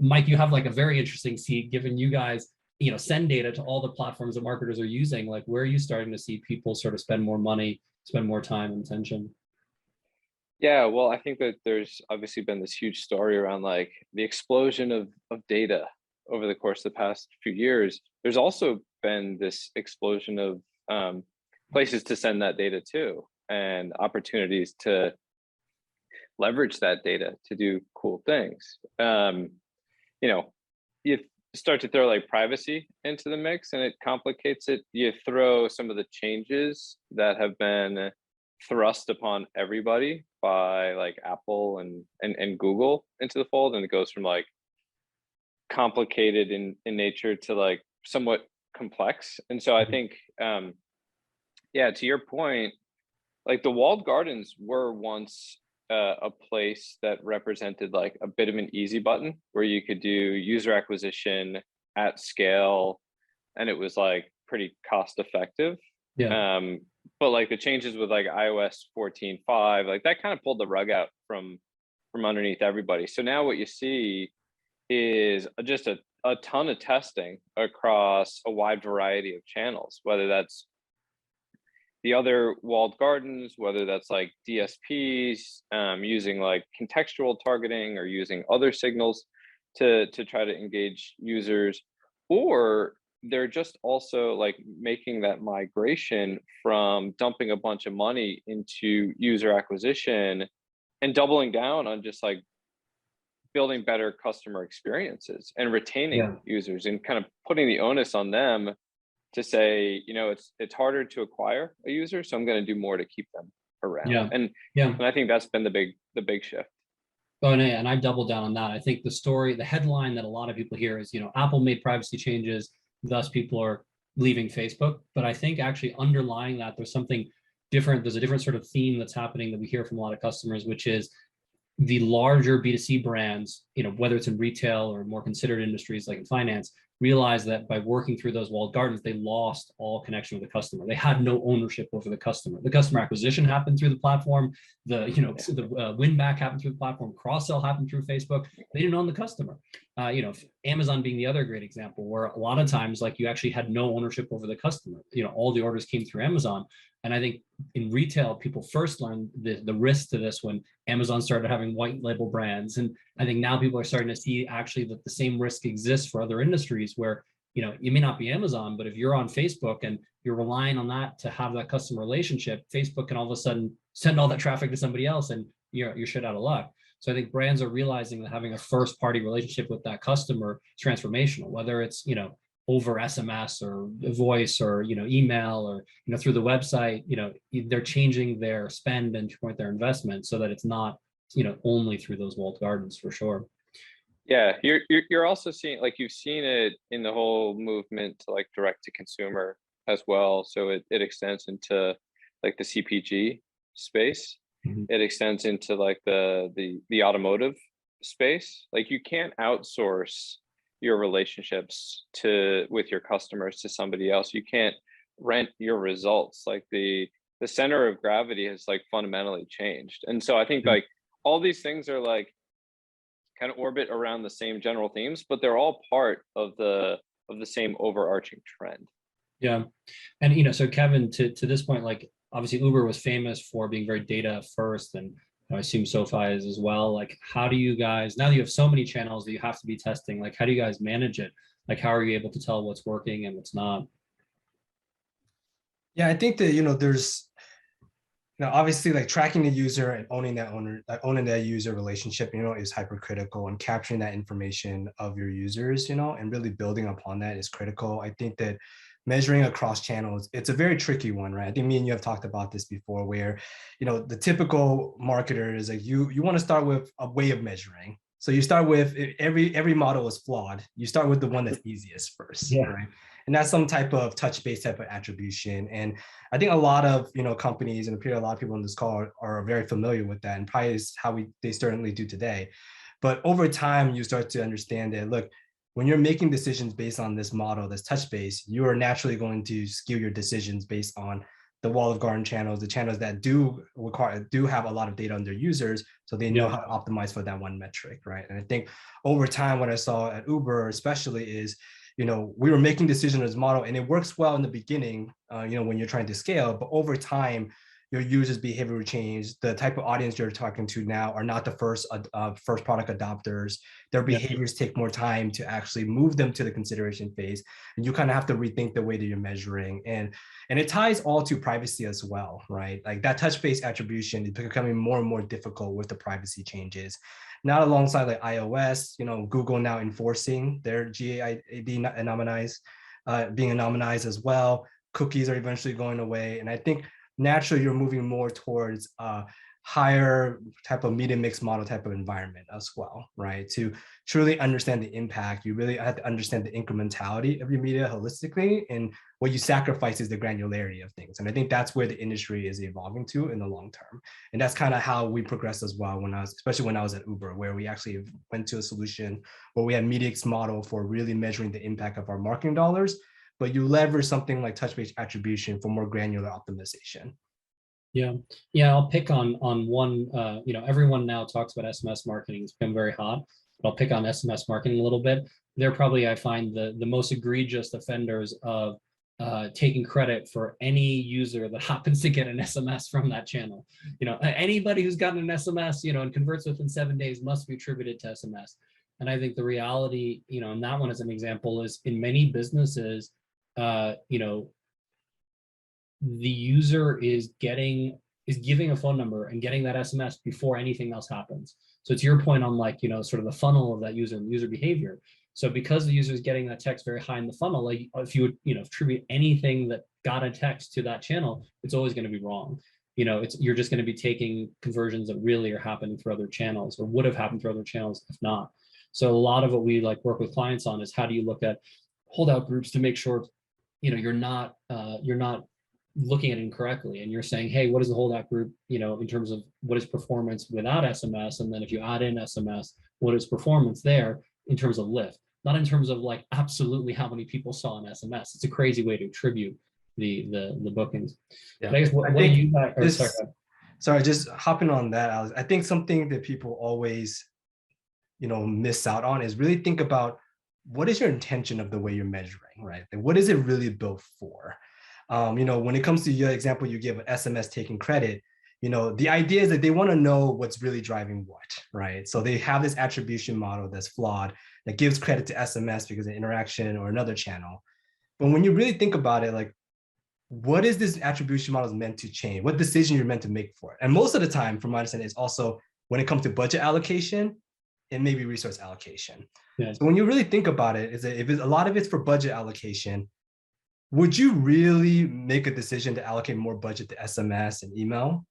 Mike, you have like a very interesting seat, given you guys, send data to all the platforms that marketers are using. Like, where are you starting to see people sort of spend more money, spend more time and attention? Yeah, well, I think that there's obviously been this huge story around like the explosion of data over the course of the past few years. There's also been this explosion of places to send that data to and opportunities to leverage that data to do cool things. You know, you start to throw like privacy into the mix and it complicates it. You throw some of the changes that have been thrust upon everybody by like Apple and Google into the fold, and it goes from like complicated in nature to like somewhat complex. And so I Mhm. think yeah, to your point, like the walled gardens were once a place that represented like a bit of an easy button where you could do user acquisition at scale, and it was like pretty cost effective. Yeah. um but like the changes with like iOS 14.5, like that kind of pulled the rug out from underneath everybody. So now what you see is just a ton of testing across a wide variety of channels, whether that's the other walled gardens, whether that's like DSPs, using like contextual targeting or using other signals to try to engage users, or they're just also like making that migration from dumping a bunch of money into user acquisition and doubling down on just like building better customer experiences and retaining Yeah. users and kind of putting the onus on them to say, it's harder to acquire a user, so I'm going to do more to keep them around. Yeah. And Yeah. I think that's been the big shift. Oh, and I double down on that. I think the headline that a lot of people hear is, Apple made privacy changes, thus people are leaving Facebook. But I think actually underlying that, there's something different. There's a different sort of theme that's happening that we hear from a lot of customers, which is the larger B2C brands, whether it's in retail or more considered industries like in finance, realized that by working through those walled gardens, they lost all connection with the customer. They had no ownership over the customer. The customer acquisition happened through the platform. Yeah. The win back happened through the platform. Cross sell happened through Facebook. They didn't own the customer. Amazon being the other great example, where a lot of times, like, you actually had no ownership over the customer. All the orders came through Amazon. And I think in retail, people first learned the risk to this when Amazon started having white label brands. And I think now people are starting to see actually that the same risk exists for other industries where, you may not be Amazon, but if you're on Facebook and you're relying on that to have that customer relationship, Facebook can all of a sudden send all that traffic to somebody else and you're shit out of luck. So I think brands are realizing that having a first party relationship with that customer is transformational, whether it's, over SMS or voice or, email or, through the website. They're changing their spend and to point their investment so that it's not, only through those walled gardens for sure. Yeah, you're also seeing, like, you've seen it in the whole movement to like direct to consumer as well. So it extends into like the CPG space. Mhm. It extends into like the automotive space. Like you can't outsource your relationships to with your customers to somebody else. You can't rent your results. Like the center of gravity has like fundamentally changed. And so I think Yeah. like all these things are like kind of orbit around the same general themes, but they're all part of the same overarching trend. Yeah. And so Kevin, to this point, like, obviously Uber was famous for being very data first, and I assume SoFi is as well. Like, how do you guys, now that you have so many channels that you have to be testing, like, how do you guys manage it? Like, how are you able to tell what's working and what's not? Yeah, I think that there's obviously like tracking the user and owning that user relationship, is hypercritical, and capturing that information of your users, and really building upon that is critical. I think that measuring across channels, it's a very tricky one, right? I think me and you have talked about this before, where the typical marketer is like, you want to start with a way of measuring. So you start with, every model is flawed. You start with the one that's easiest first, Yeah. right? And that's some type of touch-based type of attribution. And I think a lot of companies, and I'm sure a lot of people on this call are very familiar with that, and probably is how they certainly do today. But over time, you start to understand that, look, when you're making decisions based on this model, this touch base, you are naturally going to skew your decisions based on the walled garden channels, the channels that do have a lot of data on their users, so they know how to optimize for that one metric, right? And I think over time, what I saw at Uber especially is, we were making decisions on this model, and it works well in the beginning, when you're trying to scale, but over time, your users' behavior will change. The type of audience you're talking to now are not the first product adopters. Their behaviors take more time to actually move them to the consideration phase. And you kind of have to rethink the way that you're measuring. And it ties all to privacy as well, right? Like that touch-based attribution is becoming more and more difficult with the privacy changes. Not alongside like iOS, Google now enforcing their GAID anonymized, being anonymized as well. Cookies are eventually going away. And I think naturally you're moving more towards a higher type of media mix model type of environment as well, right? To truly understand the impact, you really have to understand the incrementality of your media holistically, and what you sacrifice is the granularity of things. And I think that's where the industry is evolving to in the long term. And that's kind of how we progressed as well especially when I was at Uber, where we actually went to a solution where we had media mix model for really measuring the impact of our marketing dollars, but you leverage something like touch-based attribution for more granular optimization. Yeah. I'll pick on one. Everyone now talks about SMS marketing. It's become very hot. But I'll pick on SMS marketing a little bit. They're probably, I find, the most egregious offenders of taking credit for any user that happens to get an SMS from that channel. Anybody who's gotten an SMS, and converts within 7 days must be attributed to SMS. And I think the reality, and that one as an example, is in many businesses, the user is giving a phone number and getting that SMS before anything else happens. So it's your point on sort of the funnel of that user and user behavior. So because the user is getting that text very high in the funnel, like if you would, attribute anything that got a text to that channel, it's always going to be wrong. You're just going to be taking conversions that really are happening through other channels, or would have happened through other channels if not. So a lot of what we work with clients on is how do you look at holdout groups to make sure, you're not looking at it incorrectly, and you're saying, hey, what is the holdout group, in terms of what is performance without SMS, and then if you add in SMS, what is performance there in terms of lift, not in terms of absolutely how many people saw an SMS. It's a crazy way to attribute the bookings. Yeah. But I guess what do you guys? Sorry, just hopping on that, Alex. I think something that people always, miss out on is really think about what is your intention of the way you're measuring, right? And what is it really built for? When it comes to your example, you give SMS taking credit, the idea is that they want to know what's really driving what, right? So they have this attribution model that's flawed that gives credit to SMS because of interaction or another channel. But when you really think about it, what is this attribution model meant to change? What decision you're meant to make for it? And most of the time, from my understanding, it's also when it comes to budget allocation and maybe resource allocation. Yeah. So when you really think about it, is that if a lot of it's for budget allocation, would you really make a decision to allocate more budget to SMS and email?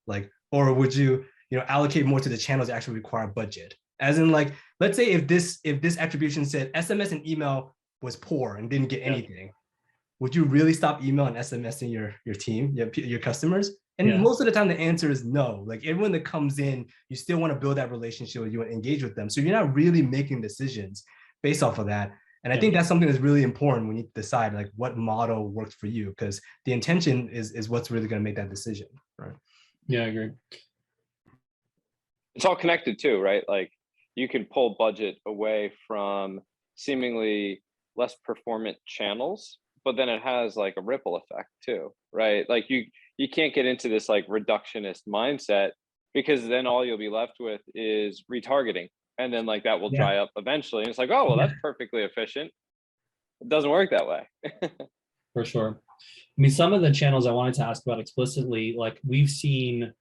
Or would you, allocate more to the channels that actually require budget? As in, let's say if this attribution said SMS and email was poor and didn't get anything, would you really stop email and SMSing your team, your customers? And most of the time, the answer is no. Everyone that comes in, you still want to build that relationship with you and engage with them. So you're not really making decisions based off of that. And I think that's something that's really important when you decide what model works for you, because the intention is what's really going to make that decision, right? Yeah, I agree. It's all connected too, right? You can pull budget away from seemingly less performant channels, but then it has a ripple effect too, right? You can't get into this reductionist mindset, because then all you'll be left with is retargeting. And then that will dry up eventually. And it's oh, well, that's perfectly efficient. It doesn't work that way. For sure. I mean, some of the channels I wanted to ask about explicitly, we've seen,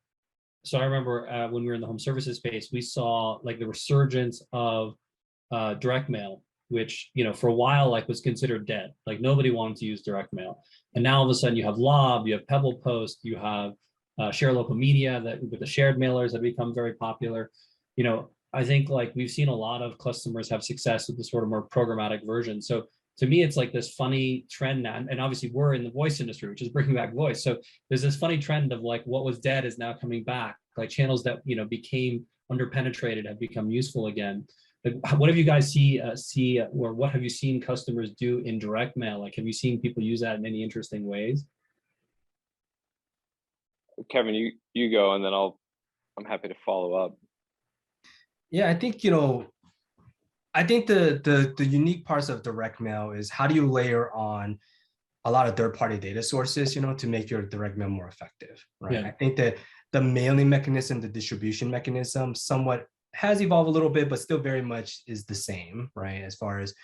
so I remember when we were in the home services space, we saw the resurgence of direct mail, which, for a while, was considered dead. Nobody wanted to use direct mail. And now all of a sudden you have Lob, you have Pebble Post, you have Share Local Media that with the shared mailers that become very popular. I think we've seen a lot of customers have success with the sort of more programmatic version. So to me, it's this funny trend now, and obviously we're in the voice industry, which is bringing back voice. So there's this funny trend of what was dead is now coming back. Channels that became underpenetrated have become useful again. What have you guys see, or what have you seen customers do in direct mail? Have you seen people use that in any interesting ways? Kevin, you go, and then I'm happy to follow up. Yeah, I think, I think the unique parts of direct mail is how do you layer on a lot of third-party data sources, to make your direct mail more effective, right? Yeah. I think that the mailing mechanism, the distribution mechanism, somewhat has evolved a little bit, but still very much is the same, right? As far as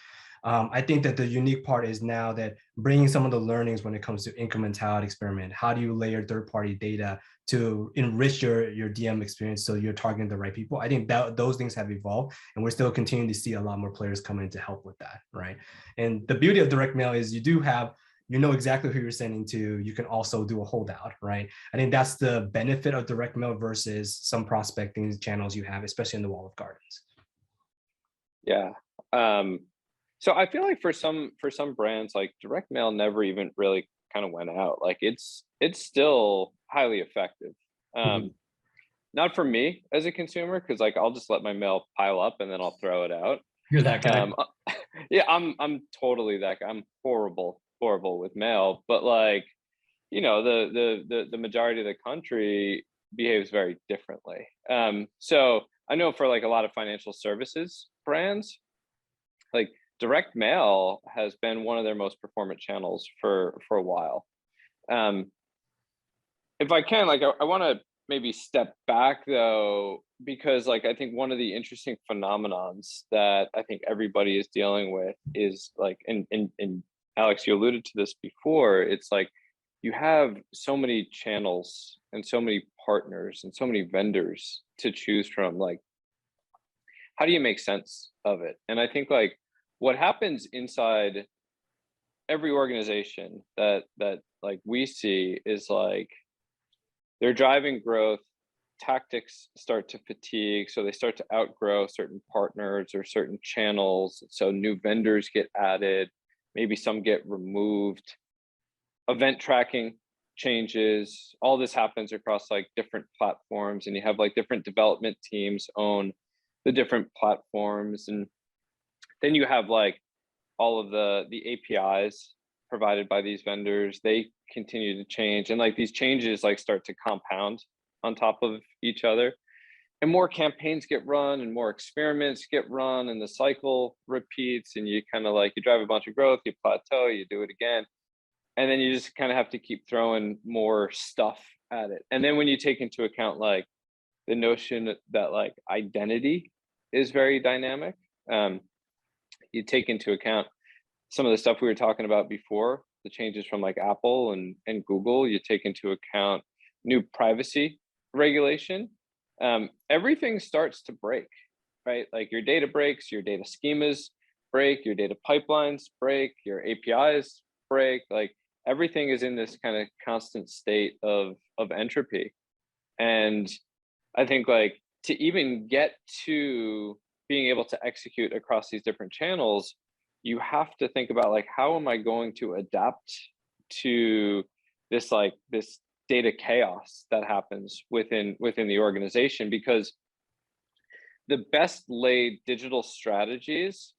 I think that the unique part is now that bringing some of the learnings when it comes to incrementality experiment. How do you layer third-party data to enrich your DM experience so you're targeting the right people? I think that those things have evolved, and we're still continuing to see a lot more players come in to help with that, right? And the beauty of direct mail is you know exactly who you're sending to. You can also do a holdout, right? I think that's the benefit of direct mail versus some prospecting channels you have, especially in the walled gardens. Yeah. So I feel like for some brands, like direct mail never even really kind of went out. Like it's still highly effective. Not for me as a consumer, because like I'll just let my mail pile up and then I'll throw it out. You're that guy. Yeah, I'm totally that guy. I'm horrible with mail, but like, the majority of the country behaves very differently. So I know for like a lot of financial services brands, like direct mail has been one of their most performant channels for a while. If I can, like, I want to maybe step back though, because like I think one of the interesting phenomenons that I think everybody is dealing with is like, and Alex, you alluded to this before, it's like you have so many channels and so many partners and so many vendors to choose from. Like, how do you make sense of it? And I think like what happens inside every organization that like we see is like they're driving growth, tactics start to fatigue, so they start to outgrow certain partners or certain channels, so new vendors get added, maybe some get removed, event tracking changes, all this happens across like different platforms, and you have like different development teams own the different platforms, and then you have like all of the APIs provided by these vendors, they continue to change, and like these changes like start to compound on top of each other, and more campaigns get run and more experiments get run, and the cycle repeats, and you kind of like you drive a bunch of growth, you plateau, you do it again, and then you just kind of have to keep throwing more stuff at it. And then when you take into account like the notion that like identity is very dynamic, you take into account some of the stuff we were talking about before, the changes from like Apple and Google, you take into account new privacy regulation, everything starts to break, right? Like your data breaks, your data schemas break, your data pipelines break, your APIs break, like everything is in this kind of constant state of entropy. And I think like to even get to being able to execute across these different channels, you have to think about like, how am I going to adapt to this, like this data chaos that happens within the organization? Because the best laid digital strategies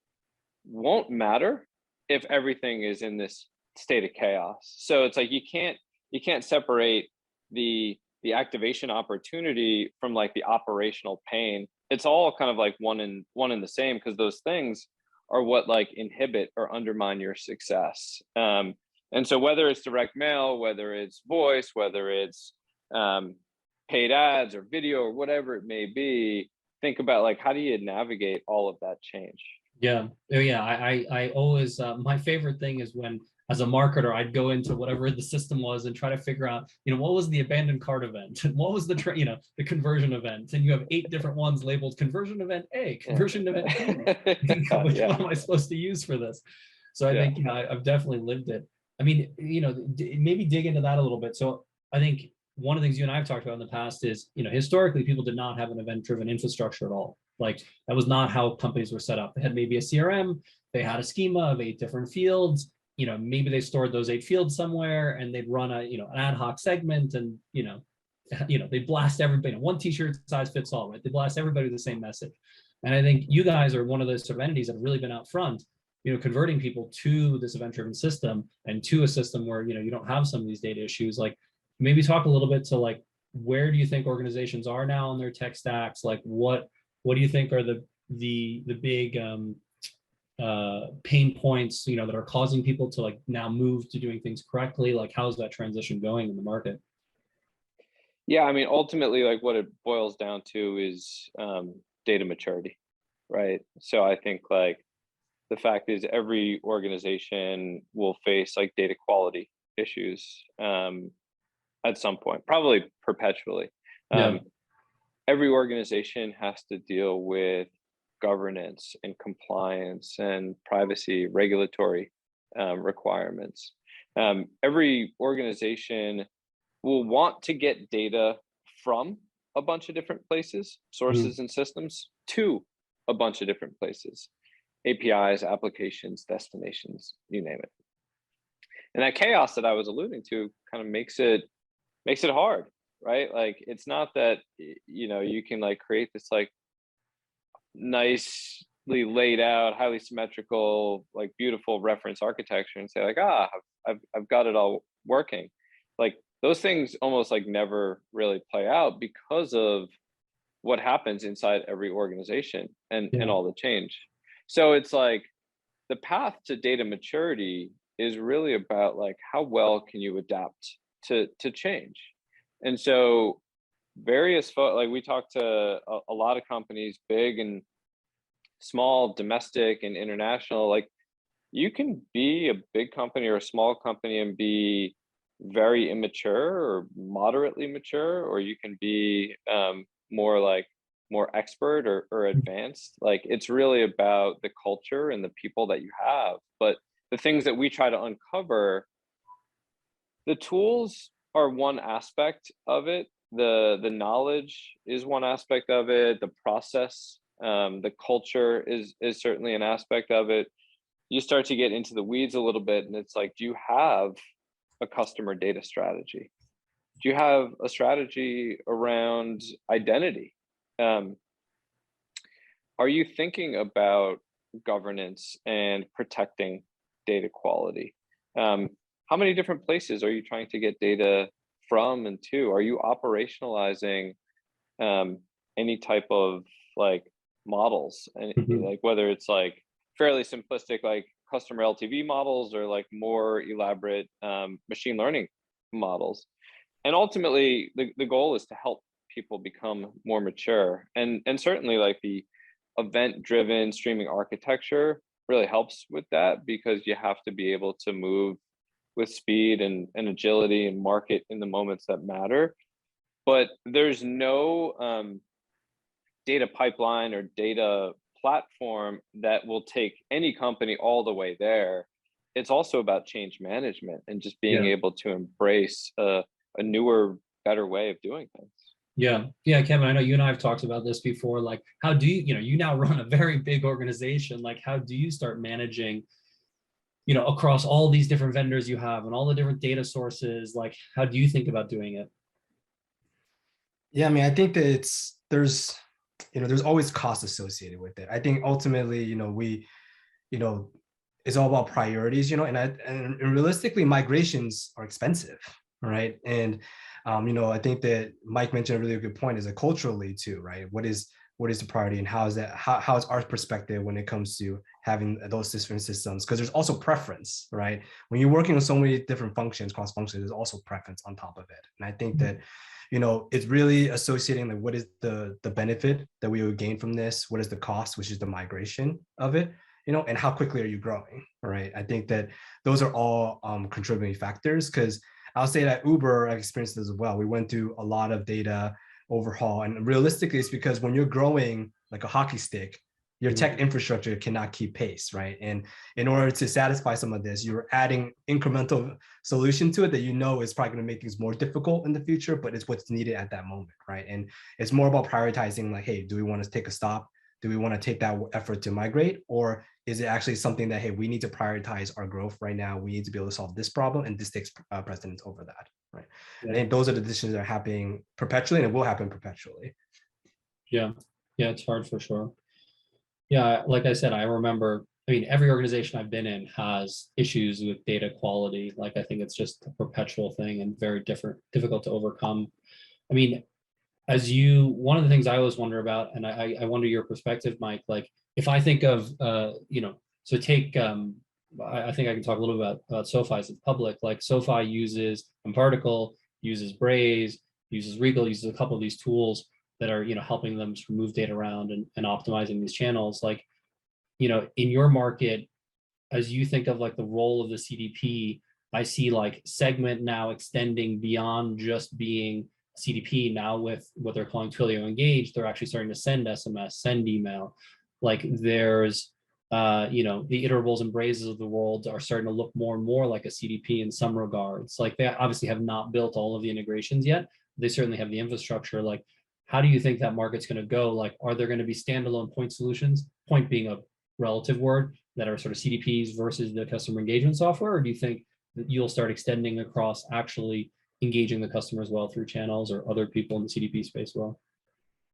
won't matter if everything is in this state of chaos. So it's like you can't separate the activation opportunity from like the operational pain. It's all kind of like one and the same, because those things are what like inhibit or undermine your success. And so whether it's direct mail, whether it's voice, whether it's paid ads or video or whatever it may be, think about like, how do you navigate all of that change? Yeah. I always, my favorite thing is when, as a marketer, I'd go into whatever the system was and try to figure out, what was the abandoned cart event? And what was the, the conversion event? And you have 8 different ones labeled conversion event A, conversion event B. Which one am I supposed to use for this? So I think, I've definitely lived it. I mean, maybe dig into that a little bit. So I think one of the things you and I have talked about in the past is, historically, people did not have an event-driven infrastructure at all. Like that was not how companies were set up. They had maybe a CRM, they had a schema of 8 different fields. Maybe they stored those 8 fields somewhere, and they'd run a, an ad hoc segment, and they blast everybody. One t-shirt size fits all, right? They blast everybody with the same message. And I think you guys are one of those sort of entities that have really been out front, converting people to this event-driven system, and to a system where you don't have some of these data issues. Like, maybe talk a little bit to like, where do you think organizations are now in their tech stacks? Like what do you think are the big pain points, you know, that are causing people to like now move to doing things correctly? Like how's that transition going in the market? Yeah, I mean, ultimately, like what it boils down to is data maturity, right? So I think like the fact is every organization will face like data quality issues at some point, probably perpetually. Yeah. Every organization has to deal with governance and compliance and privacy regulatory requirements. Every organization will want to get data from a bunch of different places, sources and systems, to a bunch of different places, APIs, applications, destinations, you name it. And that chaos that I was alluding to kind of makes it hard, right? Like it's not that, you know, you can like create this like nicely laid out, highly symmetrical, like beautiful reference architecture and say like, I've got it all working. Like those things almost like never really play out because of what happens inside every organization and all the change. So it's like the path to data maturity is really about like how well can you adapt to change. And so like we talk to a lot of companies, big and small, domestic and international. Like you can be a big company or a small company and be very immature or moderately mature, or you can be more expert or advanced. Like it's really about the culture and the people that you have. But the things that we try to uncover, the tools are one aspect of it. The knowledge is one aspect of it. The process, the culture is certainly an aspect of it. You start to get into the weeds a little bit, and it's like, do you have a customer data strategy? Do you have a strategy around identity? Are you thinking about governance and protecting data quality? How many different places are you trying to get data from and to? Are you operationalizing any type of like models, and like whether it's like fairly simplistic like customer LTV models or like more elaborate machine learning models? And ultimately the goal is to help people become more mature, and certainly like the event driven streaming architecture really helps with that, because you have to be able to move with speed and agility and market in the moments that matter. But there's no data pipeline or data platform that will take any company all the way there. It's also about change management and just being able to embrace a newer, better way of doing things. Yeah, Kevin, I know you and I have talked about this before. Like, how do you, you now run a very big organization. Like, how do you start managing, across all these different vendors you have and all the different data sources? Like, how do you think about doing it? Yeah, I mean, I think that there's always cost associated with it. I think ultimately, it's all about priorities, and realistically, migrations are expensive, right? And I think that Mike mentioned a really good point, is that culturally too, right? What is the priority, and how is our perspective when it comes to having those different systems? Because there's also preference, right? When you're working on so many different functions, cross functions, there's also preference on top of it. And I think that it's really associating like what is the benefit that we would gain from this, what is the cost, which is the migration of it, and how quickly are you growing, right? I think that those are all contributing factors, because I'll say that Uber, I've experienced this as well. We went through a lot of data overhaul, and realistically, it's because when you're growing like a hockey stick, your tech infrastructure cannot keep pace, right? And in order to satisfy some of this, you're adding incremental solution to it that is probably going to make things more difficult in the future, but it's what's needed at that moment, right? And it's more about prioritizing, like, hey, do we want to take a stop? Do we want to take that effort to migrate? Or is it actually something that, hey, we need to prioritize our growth right now. We need to be able to solve this problem, and this takes precedence over that, right? Yeah. I think those are the decisions that are happening perpetually, and it will happen perpetually. Yeah, it's hard for sure. Yeah, like I said, I remember, I mean, every organization I've been in has issues with data quality. Like, I think it's just a perpetual thing and very difficult to overcome. I mean, one of the things I always wonder about, and I wonder your perspective, Mike, like if I think of, so take, I think I can talk a little bit about SoFi as it's public, like SoFi uses mParticle, uses Braze, uses Regal, uses a couple of these tools that are, helping them to move data around and optimizing these channels. Like, in your market, as you think of like the role of the CDP, I see like Segment now extending beyond just being CDP. Now with what they're calling Twilio Engage, they're actually starting to send SMS, send email. Like there's, the Iterables and Brazes of the world are starting to look more and more like a CDP in some regards. Like they obviously have not built all of the integrations yet. They certainly have the infrastructure. Like, how do you think that market's going to go? Like, are there going to be standalone point solutions? Point being a relative word, that are sort of CDPs versus the customer engagement software? Or do you think that you'll start extending across actually engaging the customer as well through channels or other people in the CDP space well?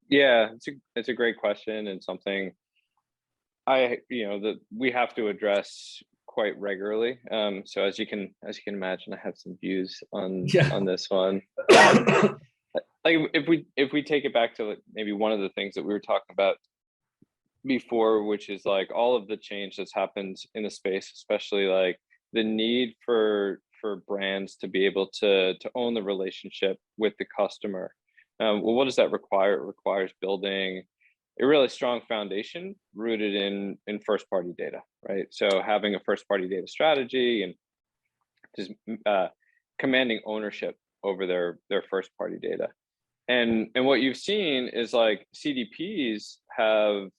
Yeah, it's a great question, and something that we have to address quite regularly. So as you can imagine, I have some views on this one. Like if we take it back to like maybe one of the things that we were talking about before, which is like all of the change that's happened in the space, especially like the need for brands to be able to own the relationship with the customer. Well, what does that require? It requires building a really strong foundation rooted in first party data, right? So having a first party data strategy and just commanding ownership over their first party data. And what you've seen is like CDPs have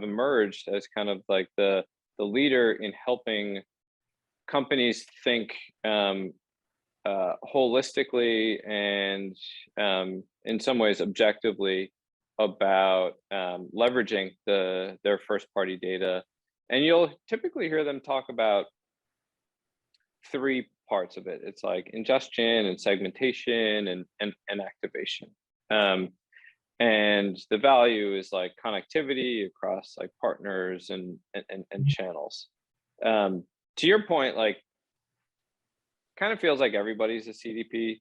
emerged as kind of like the leader in helping companies think holistically and in some ways objectively about leveraging their first party data. And you'll typically hear them talk about three parts of it. It's like ingestion and segmentation and activation. And the value is like connectivity across like partners and channels. To your point, like kind of feels like everybody's a CDP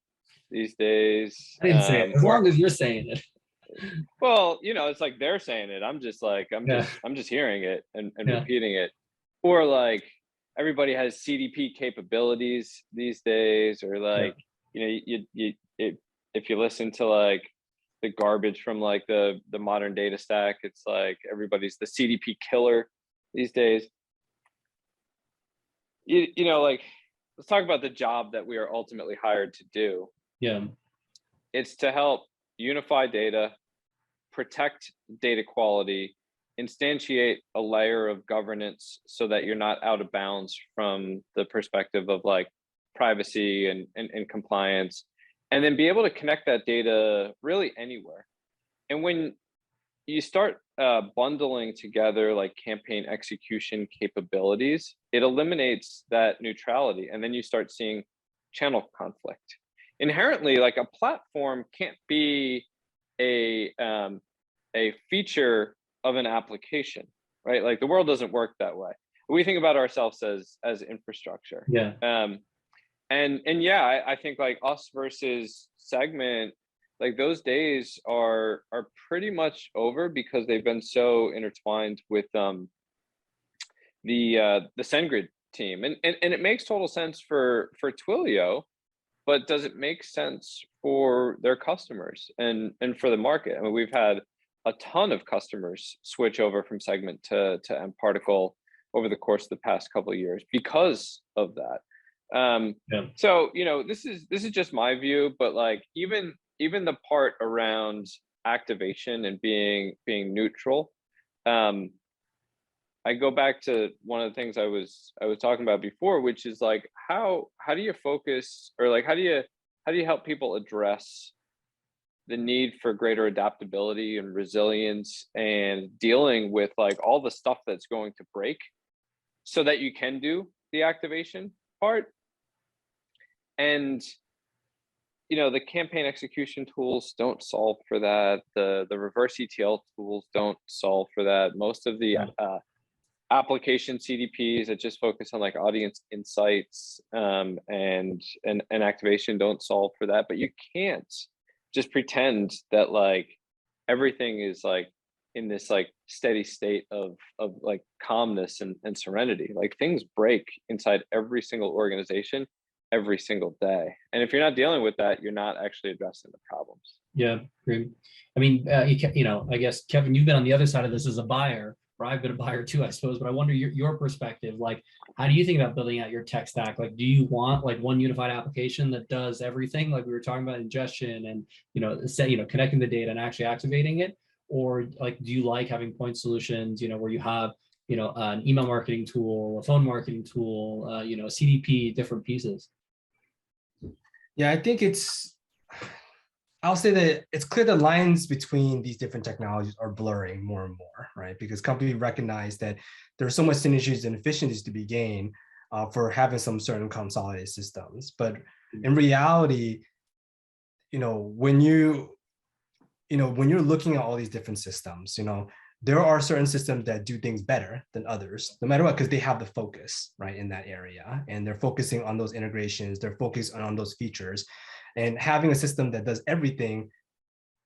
these days. I didn't say it, as long as you're saying it. Well, it's like they're saying it. I'm just hearing it and repeating it. Or like everybody has CDP capabilities these days, or like, if you listen to like the garbage from like the modern data stack, it's like everybody's the CDP killer these days. Like let's talk about the job that we are ultimately hired to do. Yeah. It's to help unify data, protect data quality, instantiate a layer of governance so that you're not out of bounds from the perspective of like privacy and compliance, and then be able to connect that data really anywhere. And when you start bundling together like campaign execution capabilities, it eliminates that neutrality, and then you start seeing channel conflict. Inherently, like a platform can't be a feature of an application, right? Like the world doesn't work that way. We think about ourselves as infrastructure. Yeah. And yeah, I think like us versus Segment, like those days are pretty much over because they've been so intertwined with the SendGrid team, and it makes total sense for Twilio, but does it make sense for their customers and for the market? I mean, we've had a ton of customers switch over from Segment to mParticle over the course of the past couple of years because of that. So this is just my view, but like even the part around activation and being neutral, I go back to one of the things I was talking about before, which is like how do you focus, or like how do you help people address the need for greater adaptability and resilience and dealing with like all the stuff that's going to break so that you can do the activation part. And the campaign execution tools don't solve for that. The reverse ETL tools don't solve for that. Most of the application CDPs that just focus on like audience insights and activation don't solve for that. But you can't just pretend that like everything is like in this like steady state of like calmness and serenity. Like things break inside every single organization every single day. And if you're not dealing with that, you're not actually addressing the problems. Yeah, great. I mean, you know, I guess, Kevin, you've been on the other side of this as a buyer, or I've been a buyer too, I suppose, but I wonder your perspective, like, how do you think about building out your tech stack? Like, do you want like one unified application that does everything, like we were talking about ingestion and, you know, connecting the data and actually activating it? Or like, do you like having point solutions, you know, where you have, you know, an email marketing tool, a phone marketing tool, you know, a CDP, different pieces? Yeah, I think I'll say that it's clear the lines between these different technologies are blurring more and more, right? Because companies recognize that there's so much synergies and efficiencies to be gained for having some certain consolidated systems. But in reality, you know, when you're looking at all these different systems, you know, there are certain systems that do things better than others, no matter what, because they have the focus, right, in that area. And they're focusing on those integrations, they're focused on those features. And having a system that does everything,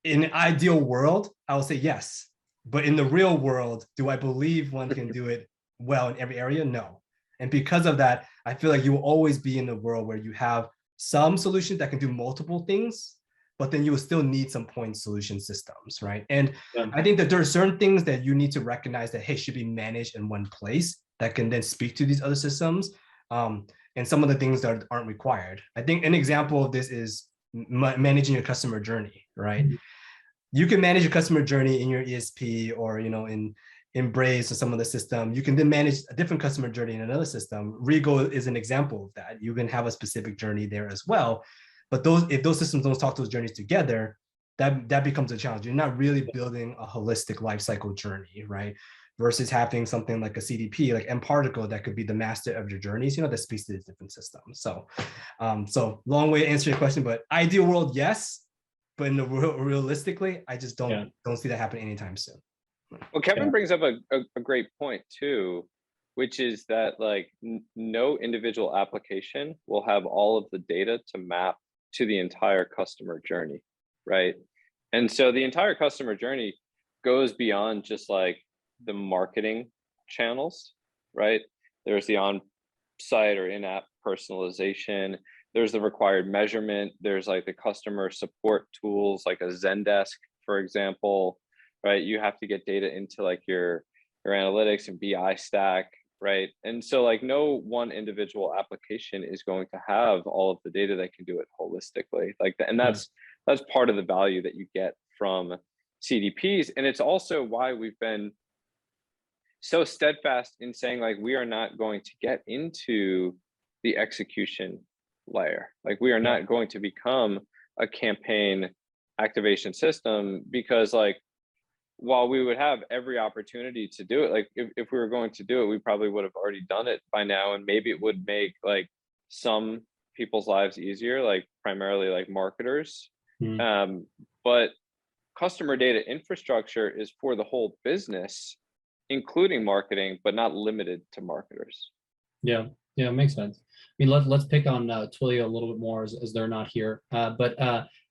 in an ideal world, I will say yes. But in the real world, do I believe one can do it well in every area? No. And because of that, I feel like you will always be in a world where you have some solutions that can do multiple things, but then you will still need some point solution systems, right? And I think that there are certain things that you need to recognize that, hey, should be managed in one place that can then speak to these other systems. And some of the things that aren't required. I think an example of this is managing your customer journey, right? Mm-hmm. You can manage your customer journey in your ESP or, you know, in Braze or some of the system. You can then manage a different customer journey in another system. Rego is an example of that. You can have a specific journey there as well. But if those systems don't talk those journeys together, that becomes a challenge. You're not really building a holistic lifecycle journey, right? Versus having something like a CDP, like mParticle, that could be the master of your journeys, you know, that speaks to these different systems. So, so long way to answer your question, but ideal world, yes, but in the realistically, I just don't see that happen anytime soon. Well, Kevin brings up a great point too, which is that like no individual application will have all of the data to map to the entire customer journey, right? And so the entire customer journey goes beyond just like the marketing channels, right? There's the on-site or in-app personalization. There's the required measurement. There's like the customer support tools, like a Zendesk, for example, right? You have to get data into like your analytics and BI stack, right? And so like no one individual application is going to have all of the data that can do it holistically. Like, and that's part of the value that you get from CDPs. And it's also why we've been so steadfast in saying like, we are not going to get into the execution layer. Like we are not going to become a campaign activation system, because like, while we would have every opportunity to do it, like if we were going to do it, we probably would have already done it by now. And maybe it would make like some people's lives easier, like primarily like marketers. But customer data infrastructure is for the whole business, including marketing, but not limited to marketers. Yeah, it makes sense. I mean, let's pick on Twilio a little bit more as they're not here.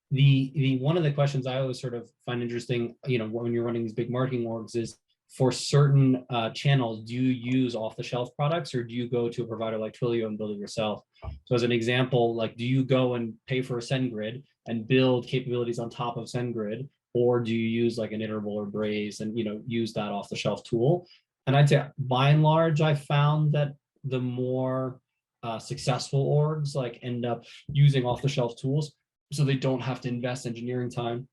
The one of the questions I always sort of find interesting, you know, when you're running these big marketing orgs is, for certain channels, do you use off-the-shelf products, or do you go to a provider like Twilio and build it yourself? So as an example, like, do you go and pay for a SendGrid and build capabilities on top of SendGrid, or do you use like an Iterable or Braze and, you know, use that off-the-shelf tool? And I'd say by and large, I found that the more successful orgs like end up using off-the-shelf tools, so they don't have to invest engineering time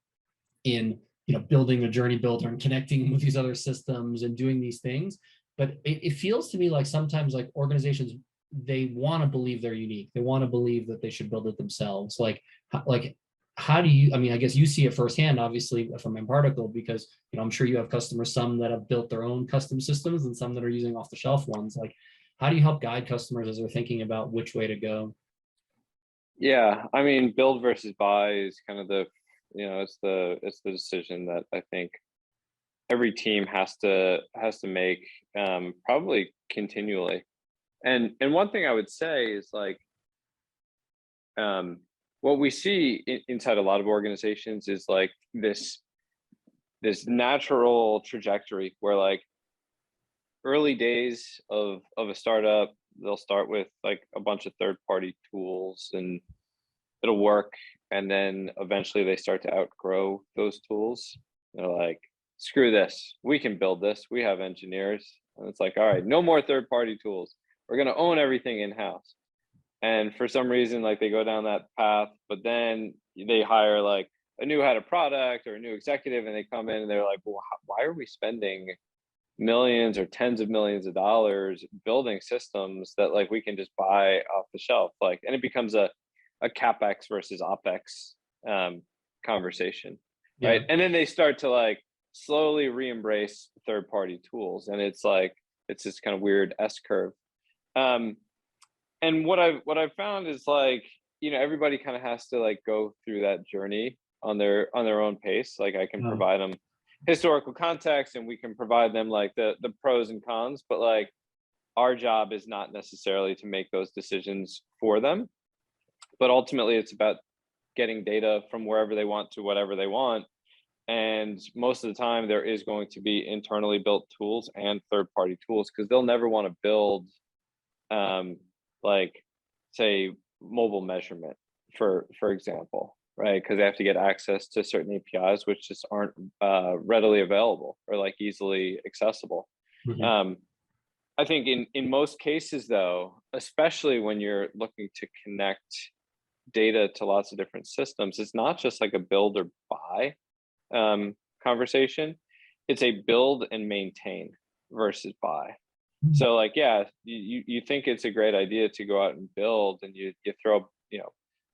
in, you know, building a journey builder and connecting with these other systems and doing these things. But it feels to me like sometimes like organizations, they want to believe they're unique. They want to believe that they should build it themselves. Like how do you, I mean, I guess you see it firsthand, obviously, from mParticle, because, you know, I'm sure you have customers, some that have built their own custom systems and some that are using off-the-shelf ones. Like, how do you help guide customers as they're thinking about which way to go? Yeah, I mean, build versus buy is kind of the, you know, it's the decision that I think every team has to make, probably continually. And one thing I would say is like, what we see inside a lot of organizations is like this natural trajectory where like early days of a startup, they'll start with like a bunch of third-party tools and it'll work, and then eventually they start to outgrow those tools. They're like, screw this, we can build this, we have engineers. And it's like, all right, no more third-party tools, we're going to own everything in-house. And for some reason, like they go down that path, but then they hire like a new head of product or a new executive, and they come in and they're like, well, why are we spending millions or tens of millions of dollars building systems that like we can just buy off the shelf? Like, and it becomes a CapEx versus OpEx conversation, right? And then they start to like slowly re-embrace third-party tools, and it's like, it's this kind of weird S curve. And what I've found is like, you know, everybody kind of has to like go through that journey on their own pace. Like I can provide them historical context and we can provide them like the pros and cons, but like our job is not necessarily to make those decisions for them. But ultimately it's about getting data from wherever they want to whatever they want. And most of the time there is going to be internally built tools and third-party tools, because they'll never want to build like say mobile measurement, for example, right? Because they have to get access to certain APIs which just aren't readily available or like easily accessible. I think in most cases though, especially when you're looking to connect data to lots of different systems, it's not just like a build or buy conversation. It's a build and maintain versus buy. So like, yeah, you think it's a great idea to go out and build, and you throw, you know,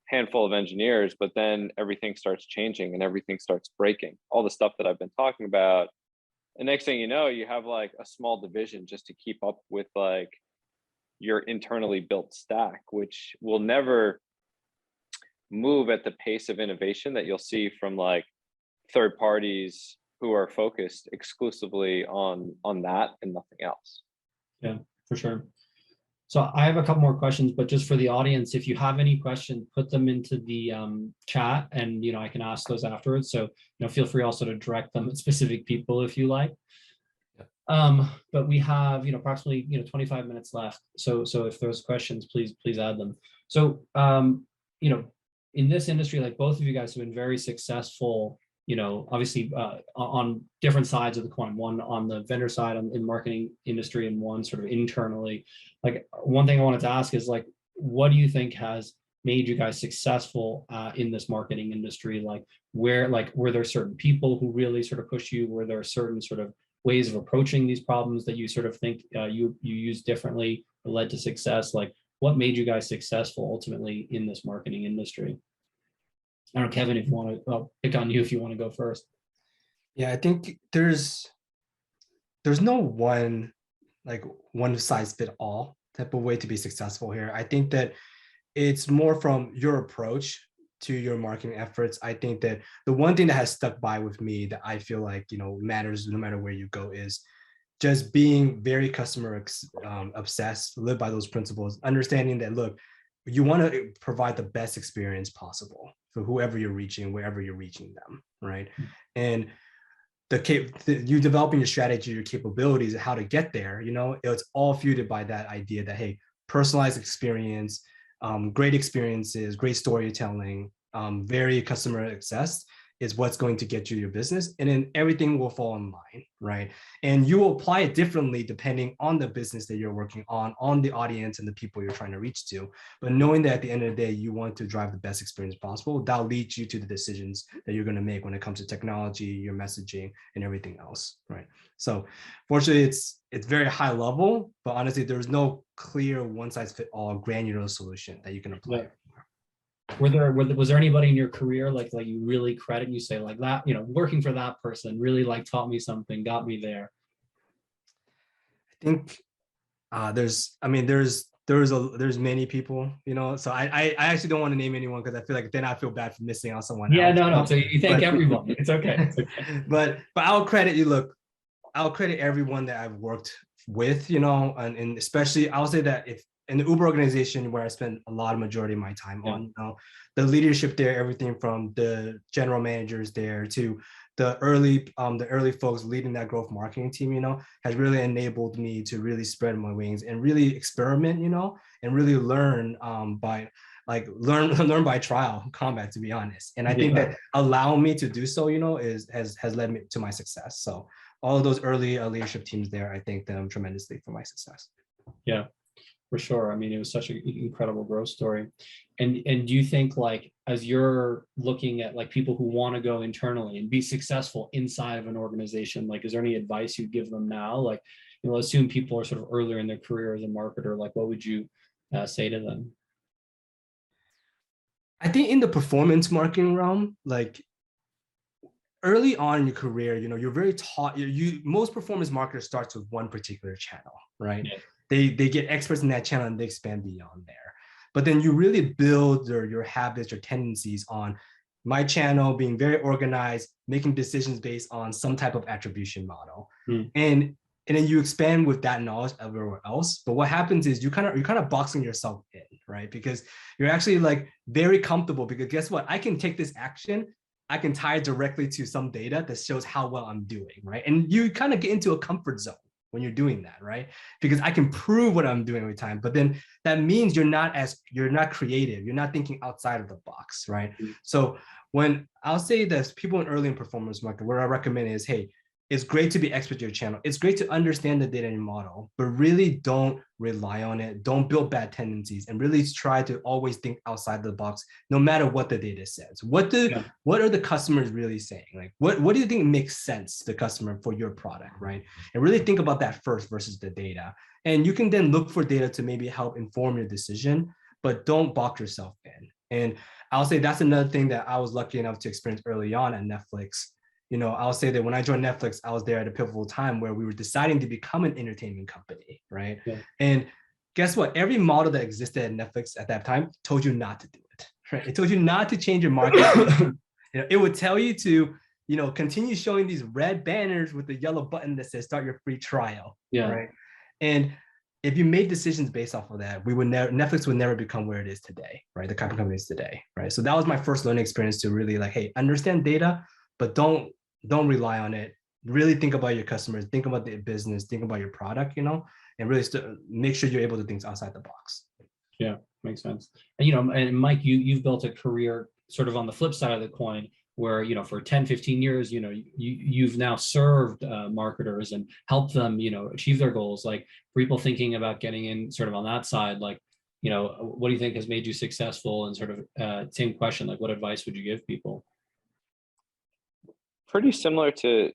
handful of engineers, but then everything starts changing and everything starts breaking, all the stuff that I've been talking about. And next thing you know, you have like a small division just to keep up with like your internally built stack, which will never move at the pace of innovation that you'll see from like third parties who are focused exclusively on that and nothing else. Yeah, for sure. So I have a couple more questions, but just for the audience, if you have any questions, put them into the chat, and I can ask those afterwards. So feel free also to direct them at specific people if you like. But we have approximately 25 minutes left. So if there's questions, please add them. So in this industry, like both of you guys have been very successful. Obviously on different sides of the coin, one on the vendor side in the marketing industry and one sort of internally. Like one thing I wanted to ask is like, what do you think has made you guys successful in this marketing industry? Like were there certain people who really sort of push you? Were there certain sort of ways of approaching these problems that you sort of think you use differently or led to success? Like what made you guys successful ultimately in this marketing industry? I don't know, Kevin, if you want to, I'll pick on you if you want to go first. Yeah, I think there's no one size fit all type of way to be successful here. I think that it's more from your approach to your marketing efforts. I think that the one thing that has stuck by with me that I feel like matters no matter where you go is just being very customer obsessed, live by those principles, understanding that, look, you want to provide the best experience possible for whoever you're reaching, wherever you're reaching them, right? And you developing your strategy, your capabilities, how to get there, it's all fueled by that idea that, hey, personalized experience, great experiences, great storytelling, very customer obsessed is what's going to get you your business, and then everything will fall in line, right? And you will apply it differently depending on the business that you're working on the audience and the people you're trying to reach to. But knowing that at the end of the day, you want to drive the best experience possible, that'll lead you to the decisions that you're going to make when it comes to technology, your messaging, and everything else, right? So fortunately, it's very high level, but honestly, there's no clear one size fit all granular solution that you can apply. Yeah. Was there anybody in your career like you really credit, you say like that, working for that person really taught me something, got me there? I think there's many people, so I actually don't want to name anyone because I feel like then I feel bad for missing out someone else. No. So you thank everyone. It's okay. It's okay. But I'll credit you. Look, I'll credit everyone that I've worked with, and especially I'll say that if in the Uber organization where I spend a lot of majority of my time on, the leadership there, everything from the general managers there to the early folks leading that growth marketing team, has really enabled me to really spread my wings and really experiment, and really learn learn by trial combat, to be honest. And I think that allowing me to do so, has led me to my success. So all of those early leadership teams there, I thank them tremendously for my success. Yeah, for sure. I mean, it was such an incredible growth story. And do you think, like, as you're looking at like people who want to go internally and be successful inside of an organization, like, is there any advice you give them now? Like, assume people are sort of earlier in their career as a marketer, like, what would you say to them? I think in the performance marketing realm, like, early on in your career, you're very taught, most performance marketers starts with one particular channel, right? Yeah. They get experts in that channel and they expand beyond there. But then you really build your habits, your tendencies on my channel being very organized, making decisions based on some type of attribution model. And then you expand with that knowledge everywhere else. But what happens is you're kind of boxing yourself in, right? Because you're actually like very comfortable, because guess what? I can take this action, I can tie it directly to some data that shows how well I'm doing, right? And you kind of get into a comfort zone when you're doing that, right? Because I can prove what I'm doing every time. But then that means you're not creative, you're not thinking outside of the box, right? So when I'll say that people in early in performance marketing, what I recommend is, hey, it's great to be expert in your channel. It's great to understand the data in your model, but really don't rely on it. Don't build bad tendencies, and really try to always think outside the box, no matter what the data says. What are the customers really saying? Like, what do you think makes sense to the customer for your product, right? And really think about that first versus the data. And you can then look for data to maybe help inform your decision, but don't box yourself in. And I'll say that's another thing that I was lucky enough to experience early on at Netflix. I'll say that when I joined Netflix, I was there at a pivotal time where we were deciding to become an entertainment company, right? Yeah. And guess what? Every model that existed at Netflix at that time told you not to do it, right? It told you not to change your market. It would tell you to, continue showing these red banners with the yellow button that says start your free trial, right? And if you made decisions based off of that, Netflix would never become where it is today, right? The kind of company is today, right? So that was my first learning experience to really like, hey, understand data, but don't rely on it. Really think about your customers, think about the business, think about your product, and really make sure you're able to think outside the box. Yeah, makes sense. And, and Mike, you've built a career sort of on the flip side of the coin where, for 10, 15 years, you've now served marketers and helped them, achieve their goals. Like, for people thinking about getting in sort of on that side, like, what do you think has made you successful? And sort of same question, like, what advice would you give people? Pretty similar to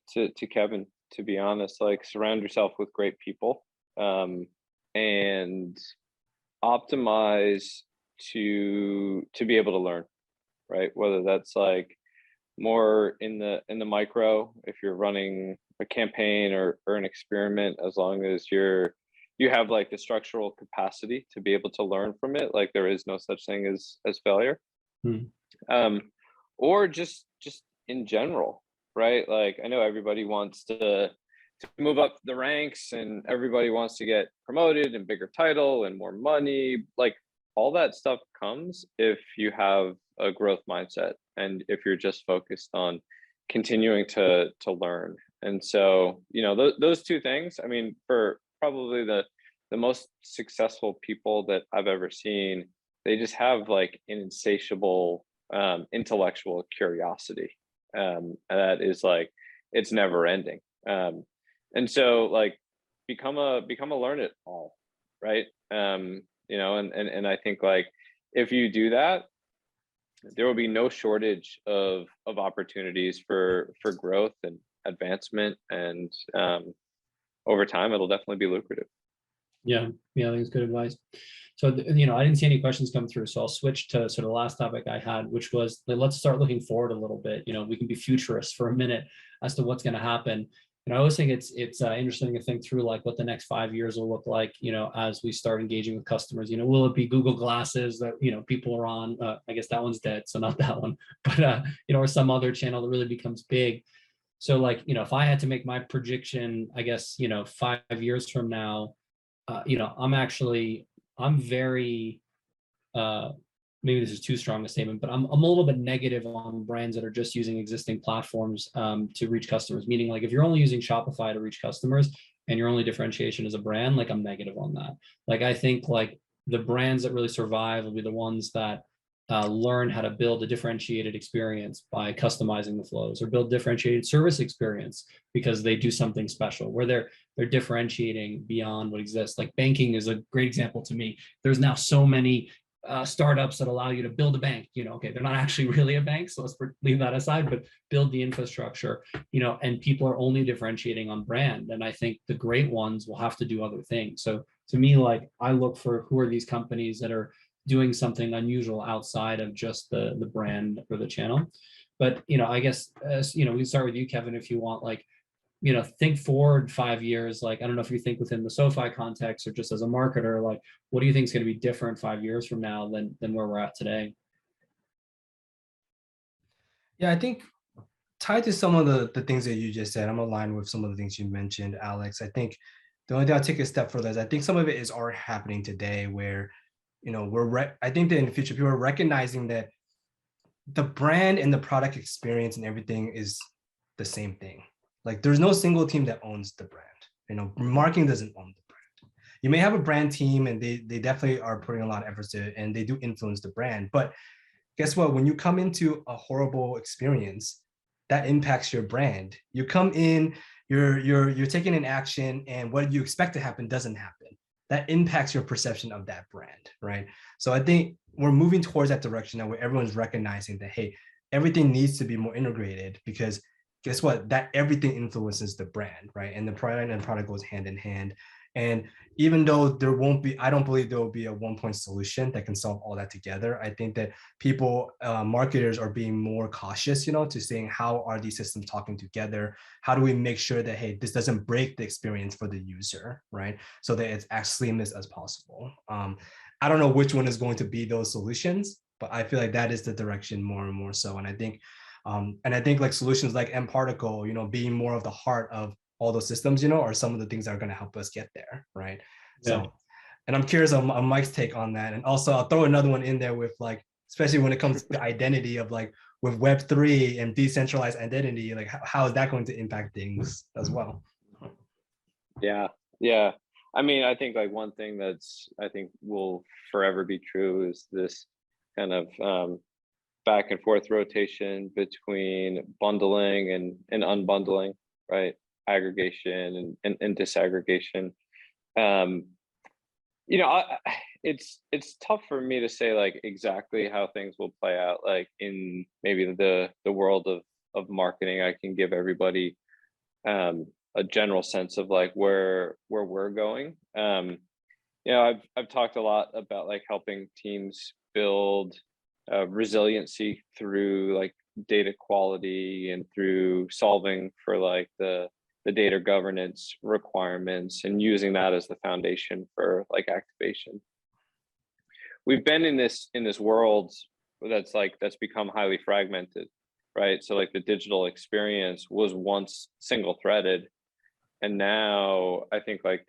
Kevin, to be honest. Like, surround yourself with great people, and optimize to be able to learn, right? Whether that's like more in the micro, if you're running a campaign or an experiment, as long as you have like the structural capacity to be able to learn from it. Like, there is no such thing as failure. Or just in general, right? Like, I know everybody wants to move up the ranks and everybody wants to get promoted and bigger title and more money. Like, all that stuff comes if you have a growth mindset and if you're just focused on continuing to learn. And so, those two things, I mean, for probably the most successful people that I've ever seen, they just have like an insatiable intellectual curiosity. That is like, it's never ending. And so, like, become a learn it all, right? And I think, like, if you do that, there will be no shortage of opportunities for growth and advancement, and over time it'll definitely be lucrative. Yeah, I think it's good advice. So, I didn't see any questions come through, so I'll switch to sort of the last topic I had, which was, let's start looking forward a little bit. We can be futurists for a minute as to what's going to happen. And I always think it's interesting to think through, like, what the next 5 years will look like, as we start engaging with customers. Will it be Google Glasses that, people are on? I guess that one's dead, so not that one, but, or some other channel that really becomes big. So like, if I had to make my prediction, I guess, 5 years from now, I'm very, maybe this is too strong a statement, but I'm a little bit negative on brands that are just using existing platforms to reach customers. Meaning, like, if you're only using Shopify to reach customers and your only differentiation is a brand, like, I'm negative on that. Like, I think like the brands that really survive will be the ones that learn how to build a differentiated experience by customizing the flows, or build differentiated service experience because they do something special where they're differentiating beyond what exists. Like, banking is a great example to me. There's now so many startups that allow you to build a bank. Okay, they're not actually really a bank, so let's leave that aside, but build the infrastructure, and people are only differentiating on brand. And I think the great ones will have to do other things. So to me, like, I look for who are these companies that are doing something unusual outside of just the brand or the channel. But I guess, we start with you, Kevin, if you want. Like, think forward 5 years. Like, I don't know if you think within the SoFi context or just as a marketer, like, what do you think is going to be different 5 years from now than where we're at today? Yeah, I think tied to some of the things that you just said, I'm aligned with some of the things you mentioned, Alex. I think the only thing I'll take a step further is I think some of it is already happening today where, I think that in the future, people are recognizing that the brand and the product experience and everything is the same thing. Like, there's no single team that owns the brand. Marketing doesn't own the brand. You may have a brand team and they definitely are putting a lot of efforts to it and they do influence the brand. But guess what? When you come into a horrible experience, that impacts your brand. You come in, you're taking an action, and what you expect to happen doesn't happen. That impacts your perception of that brand, right? So I think we're moving towards that direction now where everyone's recognizing that, hey, everything needs to be more integrated, because guess what? That everything influences the brand, right? And the product goes hand in hand. And even though I don't believe there will be a one-point solution that can solve all that together. I think that marketers are being more cautious, to saying, how are these systems talking together? How do we make sure that, hey, this doesn't break the experience for the user, right? So that it's as seamless as possible. I don't know which one is going to be those solutions, but I feel like that is the direction more and more so. And I think like solutions like mParticle, being more of the heart of all those systems, are some of the things that are going to help us get there, right? Yeah. So, and I'm curious on Mike's take on that. And also I'll throw another one in there with, like, especially when it comes to identity of, like, with Web3 and decentralized identity, like how is that going to impact things as well? Yeah. I mean, I think like one thing I think will forever be true is this kind of back and forth rotation between bundling and unbundling, right? Aggregation and disaggregation. It's tough for me to say like exactly how things will play out, like in maybe the world of marketing. I can give everybody a general sense of like where we're going. I've talked a lot about like helping teams build resiliency through like data quality and through solving for like the data governance requirements and using that as the foundation for like activation. We've been in this world that's become highly fragmented, right? So like the digital experience was once single threaded, and now I think like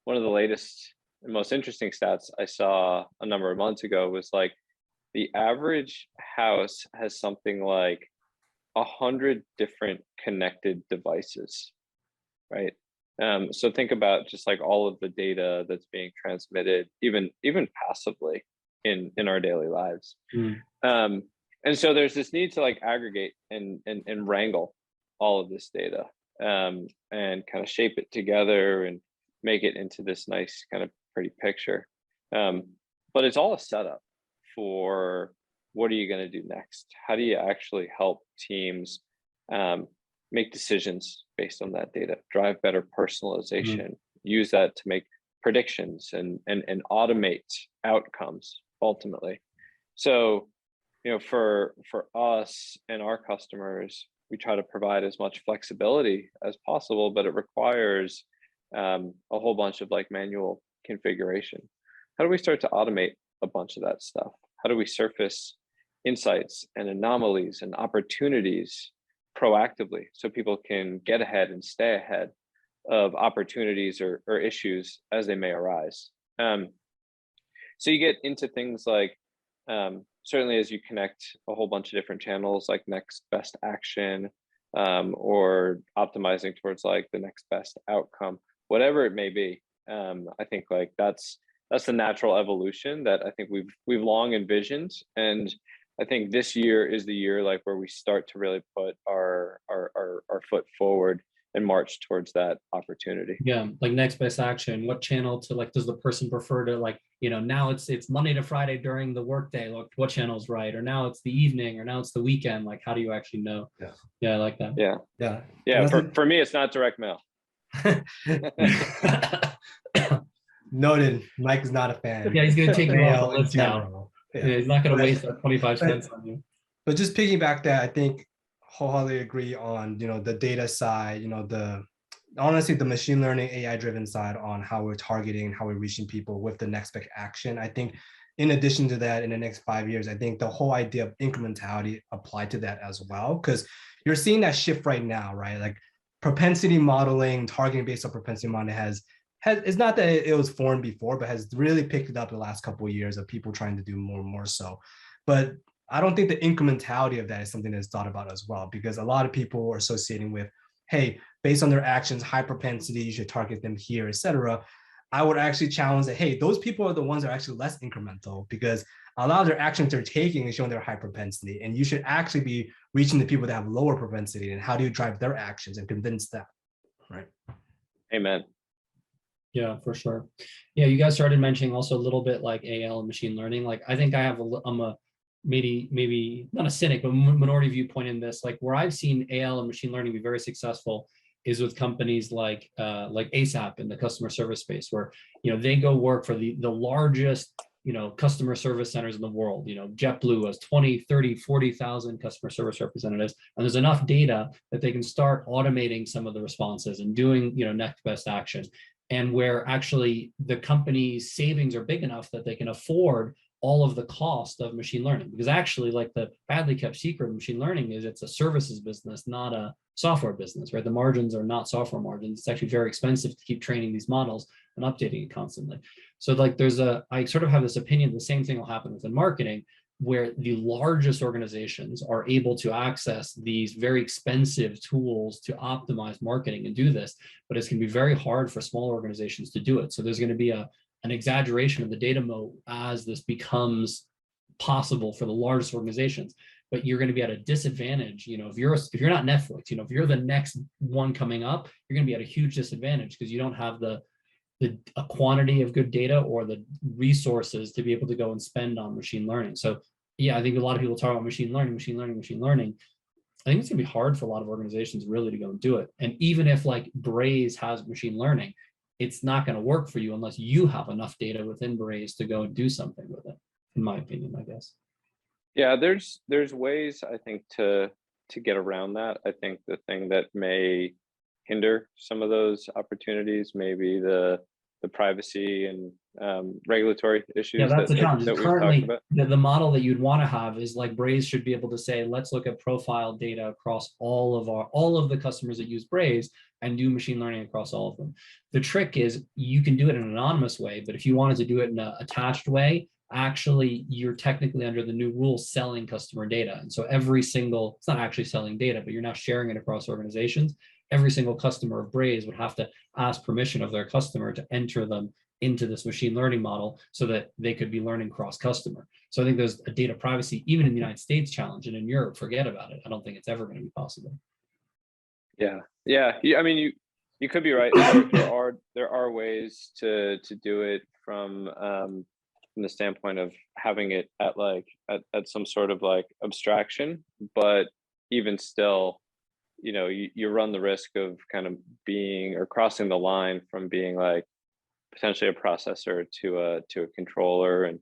one of the latest and most interesting stats I saw a number of months ago was like the average house has something like 100 different connected devices, right? So think about just like all of the data that's being transmitted, even passively in our daily lives. And so there's this need to like aggregate and wrangle all of this data and kind of shape it together and make it into this nice kind of pretty picture. But it's all a setup for what are you going to do next? How do you actually help teams make decisions based on that data, drive better personalization, use that to make predictions and automate outcomes ultimately. So, for us and our customers, we try to provide as much flexibility as possible, but it requires a whole bunch of like manual configuration. How do we start to automate a bunch of that stuff? How do we surface insights and anomalies and opportunities proactively, so people can get ahead and stay ahead of opportunities or issues as they may arise. So you get into things like, certainly as you connect a whole bunch of different channels, like next best action, or optimizing towards like the next best outcome, whatever it may be. I think like that's the natural evolution that I think we've long envisioned, and I think this year is the year like where we start to really put our foot forward and march towards that opportunity. Yeah, like next best action. What channel to like? Does the person prefer to like? Now it's Monday to Friday during the workday. Look, what channel's right? Or now it's the evening. Or now it's the weekend. Like, how do you actually know? Yeah. Yeah, I like that. Yeah. Yeah. Yeah. For me, it's not direct mail. Noted. Mike is not a fan. Yeah, he's gonna take you off the Mail in list now. general. Yeah, he's not gonna But- waste that 25 cents on you. But just piggyback that, I think wholeheartedly agree on, the data side, honestly, the machine learning AI driven side on how we're targeting, how we're reaching people with the next big action. I think in addition to that, in the next 5 years, I think the whole idea of incrementality applied to that as well, because you're seeing that shift right now, right? Like propensity modeling, targeting based on propensity modeling has it's not that it was foreign before, but has really picked it up the last couple of years of people trying to do more and more so. But I don't think the incrementality of that is something that's thought about as well, because a lot of people are associating with, hey, based on their actions, high propensity, you should target them here, etc. I would actually challenge that, hey, those people are the ones that are actually less incremental, because a lot of their actions they're taking is showing their high propensity. And you should actually be reaching the people that have lower propensity, and how do you drive their actions and convince them, right? Amen. Yeah, for sure. Yeah, you guys started mentioning also a little bit like AL and machine learning. Like I think I'm a maybe not a cynic, but minority viewpoint in this. Like where I've seen AL and machine learning be very successful is with companies like ASAP in the customer service space, where they go work for the largest customer service centers in the world. JetBlue has 20, 30, 40,000 customer service representatives, and there's enough data that they can start automating some of the responses and doing next best action. And where actually the company's savings are big enough that they can afford all of the cost of machine learning. Because actually, like the badly kept secret of machine learning is it's a services business, not a software business, right? The margins are not software margins. It's actually very expensive to keep training these models and updating it constantly. So like I sort of have this opinion, the same thing will happen within marketing, where the largest organizations are able to access these very expensive tools to optimize marketing and do this, but it's going to be very hard for small organizations to do it. So there's going to be an exaggeration of the data moat as this becomes possible for the largest organizations, but you're going to be at a disadvantage. If you're not Netflix, if you're the next one coming up, you're going to be at a huge disadvantage because you don't have a quantity of good data or the resources to be able to go and spend on machine learning. So yeah, I think a lot of people talk about machine learning. I think it's gonna be hard for a lot of organizations really to go and do it. And even if like Braze has machine learning, it's not going to work for you unless you have enough data within Braze to go and do something with it, in my opinion, I guess. Yeah, there's ways I think to get around that. I think the thing that may hinder some of those opportunities may be the privacy and regulatory issues. Yeah, that's the challenge. That we've Currently, talked about. the model that you'd want to have is like Braze should be able to say, let's look at profile data across all of the customers that use Braze and do machine learning across all of them. The trick is you can do it in an anonymous way, but if you wanted to do it in an attached way, actually you're technically under the new rules selling customer data. And so it's not actually selling data, but you're now sharing it across organizations. Every single customer of Braze would have to ask permission of their customer to enter them into this machine learning model so that they could be learning cross-customer. So I think there's a data privacy, even in the United States, challenge, and in Europe, forget about it. I don't think it's ever going to be possible. Yeah. I mean, you could be right. There are ways to do it from the standpoint of having it at some sort of like abstraction, but even still, you run the risk of kind of being or crossing the line from being like potentially a processor to a controller. And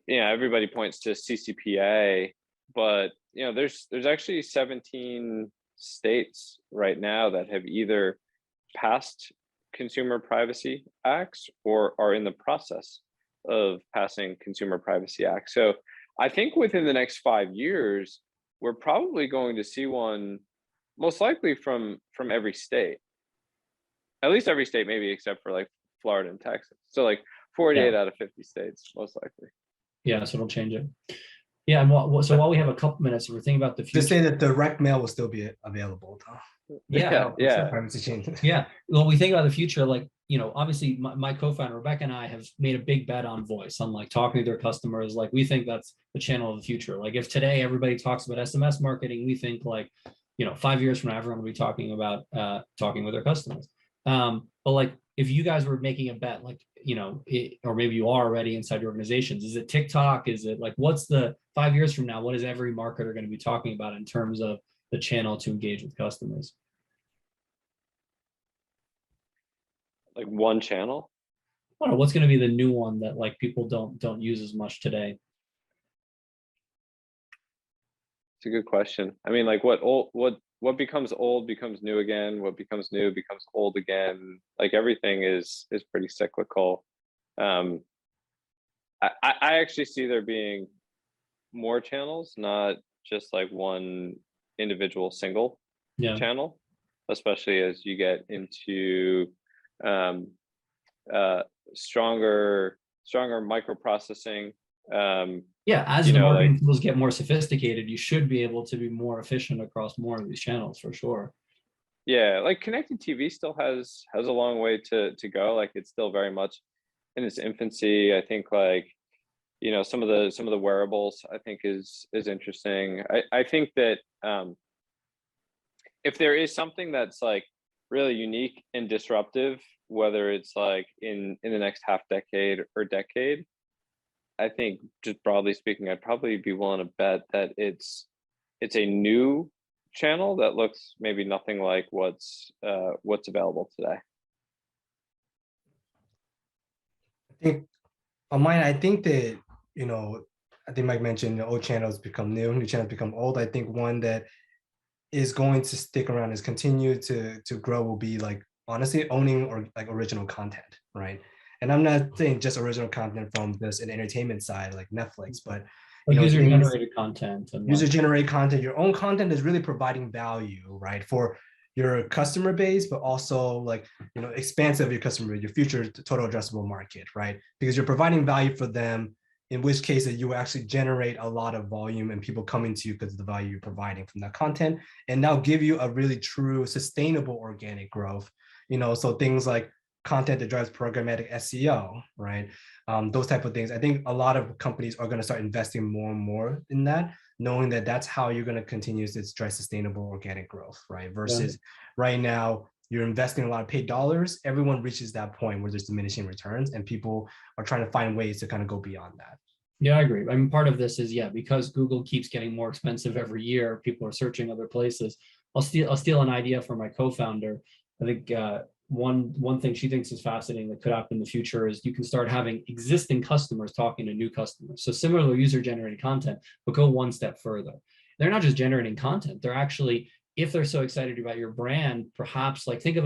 everybody points to CCPA, but there's actually 17 states right now that have either passed consumer privacy acts or are in the process of passing consumer privacy acts. So I think within the next 5 years, we're probably going to see one most likely from every state, at least every state, maybe except for like Florida and Texas. So like 48 out of 50 states, most likely. Yeah, so it'll change it. Yeah, and so while we have a couple minutes, we're thinking about the future. Just say that direct mail will still be available, though. Yeah, yeah. Privacy change. Yeah. Well, we think about the future, like, obviously my co-founder, Rebecca, and I have made a big bet on voice, on like talking to their customers. Like, we think that's the channel of the future. Like, if today everybody talks about SMS marketing, we think like, 5 years from now, everyone will be talking about talking with their customers. But like, if you guys were making a bet, like, or maybe you are already inside your organizations, is it TikTok? Is it like, what's the 5 years from now? What is every marketer going to be talking about in terms of the channel to engage with customers? Like one channel? I don't know, what's going to be the new one that like people don't use as much today? It's a good question. I mean, like what becomes old becomes new again. What becomes new becomes old again. Like everything is pretty cyclical. I actually see there being more channels, not just like one individual single channel, especially as you get into stronger microprocessing. As the marketing tools get more sophisticated, you should be able to be more efficient across more of these channels for sure. Yeah, like connected TV still has a long way to go. Like it's still very much in its infancy. I think like, some of the wearables I think is interesting. I think that if there is something that's like really unique and disruptive, whether it's like in the next half decade or decade, I think just broadly speaking, I'd probably be willing to bet that it's a new channel that looks maybe nothing like what's available today. I think on mine, I think that, I think Mike mentioned the old channels become new channels become old. I think one that is going to stick around, is continue to grow, will be like honestly owning or like original content, right? And I'm not saying just original content from this an entertainment side like Netflix, but user-generated content and user-generated content. Your own content is really providing value, right, for your customer base, but also like expansive your customer, your future total addressable market, right? Because you're providing value for them, in which case that you will actually generate a lot of volume and people coming to you because of the value you're providing from that content, and now give you a really true sustainable organic growth. So things like content that drives programmatic SEO, right? Those type of things. I think a lot of companies are going to start investing more and more in that, knowing that that's how you're going to continue to drive sustainable organic growth, right? Versus right now, you're investing a lot of paid dollars. Everyone reaches that point where there's diminishing returns, and people are trying to find ways to kind of go beyond that. Yeah, I agree. I mean, part of this is, because Google keeps getting more expensive every year, people are searching other places. I'll steal an idea from my co-founder. I think one thing she thinks is fascinating that could happen in the future is you can start having existing customers talking to new customers. So similar user-generated content, but go one step further. They're not just generating content. They're actually, if they're so excited about your brand, perhaps like think of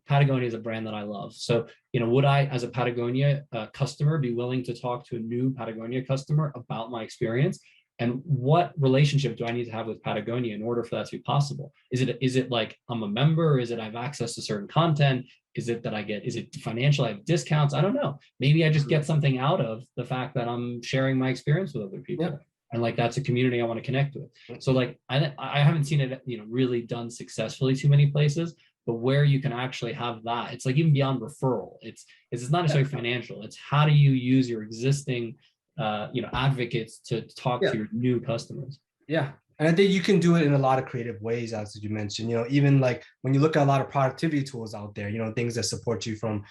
Patagonia is a brand that I love. So, would I, as a Patagonia customer, be willing to talk to a new Patagonia customer about my experience? And what relationship do I need to have with Patagonia in order for that to be possible? Is it like I'm a member? Is it I have access to certain content? Is it financial? I have discounts? I don't know. Maybe I just get something out of the fact that I'm sharing my experience with other people. Yeah. And like, that's a community I want to connect with. So like, I haven't seen it, really done successfully too many places, but where you can actually have that, it's like even beyond referral. It's not necessarily financial. It's how do you use your existing advocates to talk to your new customers. Yeah. And I think you can do it in a lot of creative ways, as you mentioned, even like when you look at a lot of productivity tools out there, things that support you from,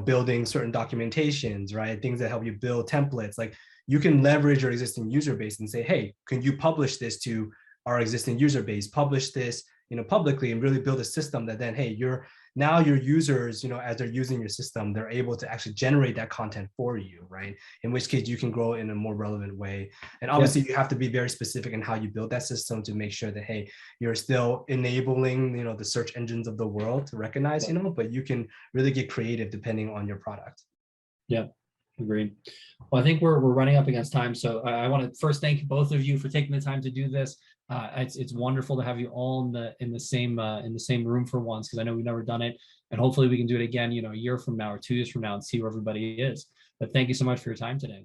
building certain documentations, right? Things that help you build templates. Like you can leverage your existing user base and say, hey, can you publish this to our existing user base, publish this, publicly, and really build a system that then, hey, your users, as they're using your system, they're able to actually generate that content for you, right? In which case you can grow in a more relevant way. And obviously you have to be very specific in how you build that system to make sure that, hey, you're still enabling, the search engines of the world to recognize, but you can really get creative depending on your product. Yeah. Agreed. Well, I think we're running up against time, so I want to first thank both of you for taking the time to do this. It's wonderful to have you all in the same room for once, because I know we've never done it, and hopefully we can do it again, a year from now or 2 years from now and see where everybody is. But thank you so much for your time today.